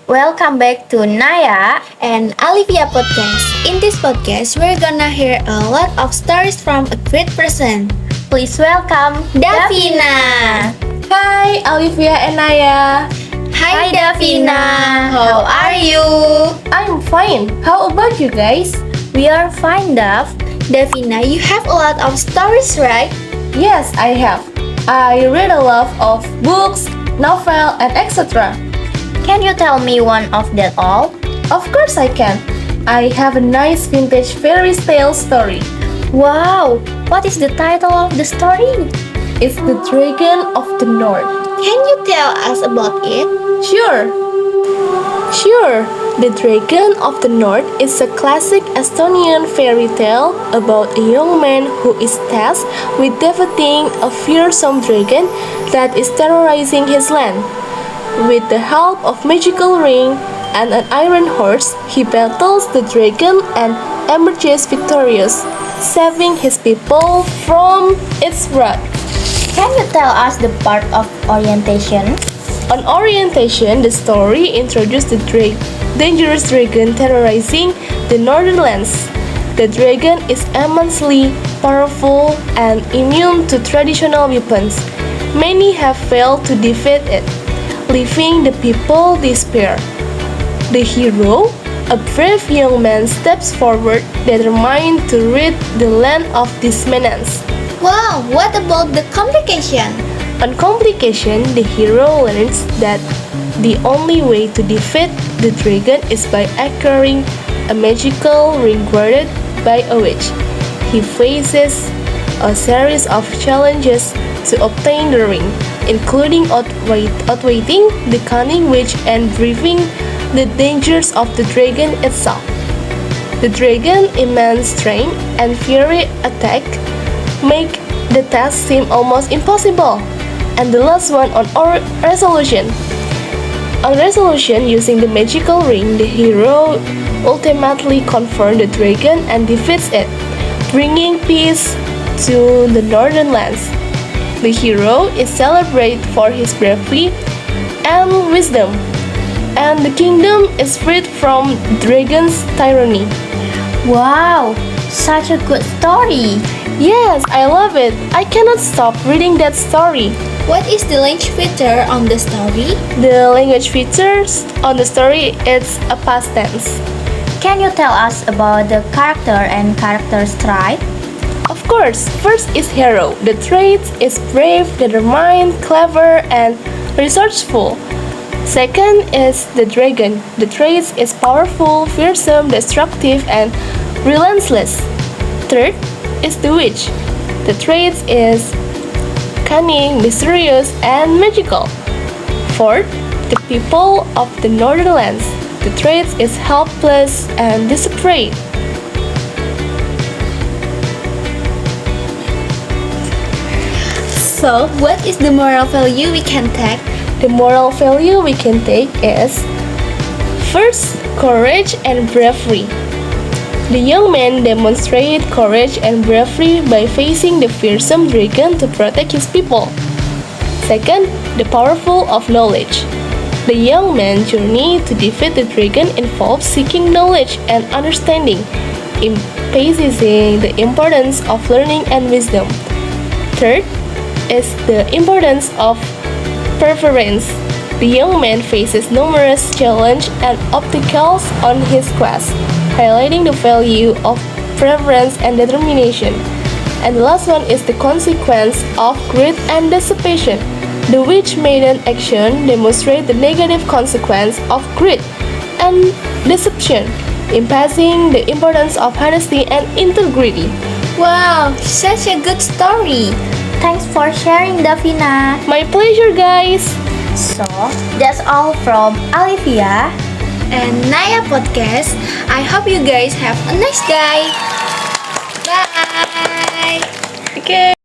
Welcome back to Naya and Olivia podcast. In this podcast, we're gonna hear a lot of stories from a great person. Please welcome Davina. Hi, Olivia and Naya. Hi Davina. How are you? I'm fine. How about you guys? We are fine, Dav. Davina, you have a lot of stories, right? Yes, I have. I read a lot of books, novel, and etc. Can you tell me one of that all? Of course I can. I have a nice vintage fairy tale story. Wow, what is the title of the story? It's The Dragon of the North. Can you tell us about it? Sure. The Dragon of the North is a classic Estonian fairy tale about a young man who is tasked with defeating a fearsome dragon that is terrorizing his land. With the help of magical ring and an iron horse, he battles the dragon and emerges victorious, saving his people from its wrath. Can you tell us the part of orientation? On orientation, the story introduced the dangerous dragon terrorizing the northern lands. The dragon is immensely powerful and immune to traditional weapons. Many have failed to defeat it, leaving the people despair. The hero, a brave young man, steps forward, determined to rid the land of this menace. Wow, what about the complication? On complication, the hero learns that the only way to defeat the dragon is by acquiring a magical ring guarded by a witch. He faces a series of challenges to obtain the ring, including outwitting the cunning witch and braving the dangers of the dragon itself. The dragon's immense strength and fiery attack make the task seem almost impossible. And the last one on resolution. On resolution, using the magical ring, the hero ultimately confronts the dragon and defeats it, bringing peace to the northern lands. The hero is celebrated for his bravery and wisdom, and the kingdom is freed from dragon's tyranny. Wow, such a good story. Yes, I love it. I cannot stop reading that story. What is the language feature on the story? The language features on the story is a past tense. Can you tell us about the character and character's trait? Of course, first is hero. The trait is brave, determined, clever, and resourceful. Second is the dragon. The trait is powerful, fearsome, destructive, and relentless. Third is the witch. The trait is cunning, mysterious, and magical. Fourth, the people of the northern lands. The trait is helpless and desperate. So, what is the moral value we can take? The moral value we can take is first, courage and bravery. The young man demonstrated courage and bravery by facing the fearsome dragon to protect his people. Second, the powerful of knowledge. The young man's journey to defeat the dragon involves seeking knowledge and understanding, emphasizing the importance of learning and wisdom. Third is the importance of perseverance. The young man faces numerous challenges and obstacles on his quest, highlighting the value of perseverance and determination. And the last one is the consequence of greed and dissipation. The witch maiden action demonstrates the negative consequence of greed and deception, emphasizing the importance of honesty and integrity. Wow, such a good story. Thanks for sharing, Davina. My pleasure, guys! So, that's all from Olivia And Naya podcast. I hope you guys have a nice day. Bye. Okay.